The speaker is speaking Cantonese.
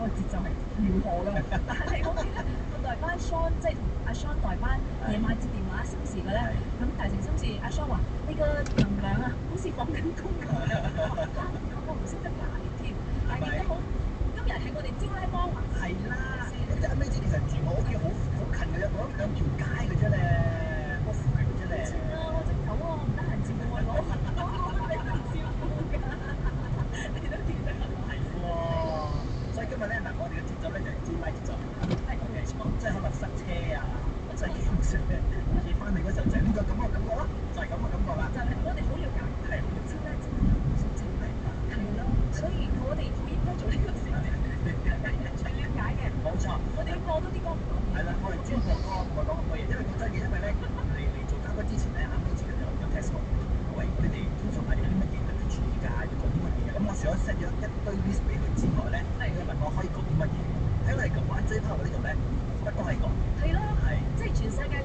個節奏係如何㗎。但係我記得我代班 Sean 即係同阿 Sean 代班夜晚接電話心事嘅咧，咁大成心事阿 Sean 話：你個能量啊，好似放緊工咁樣。我唔識得拿捏添，但係亦都好。今日係我哋招拉幫啊，係啦，咁即係咩啫？其實住我屋企好近嘅啫，我諗兩條街嘅啫咧，嗰附近嘅啫咧。啊，我隻狗啊，我唔得閒照顧我攞，我俾佢照顧㗎，你都記得。係喎，所以今日咧嗱，我哋嘅節奏咧就係招拉節奏。係冇錯。即係可能塞車啊，即係基本上咧，好似翻嚟嗰時候就係呢個咁嘅感覺咯，就係咁嘅感覺啦。就係我哋好了解，係招拉真係好識招拉，係咯，所以我哋好應該做呢個事情，係了解嘅。冇錯，我哋要播多啲歌唔講嘢。係啦，我哋專播歌唔係講咁多嘢，因為講真嘅，因為咧嚟做嘉賓之前咧，啱啱之前有 test 過，喂，你哋通常係有啲乜嘢特別注意㗎？要講啲乜嘢？咁我除咗 set 咗一堆 list 俾佢之外咧，佢問我可以講啲乜嘢？睇嚟咁玩 J-Pop 呢度咧，乜都係講。係咯，係。即係全世界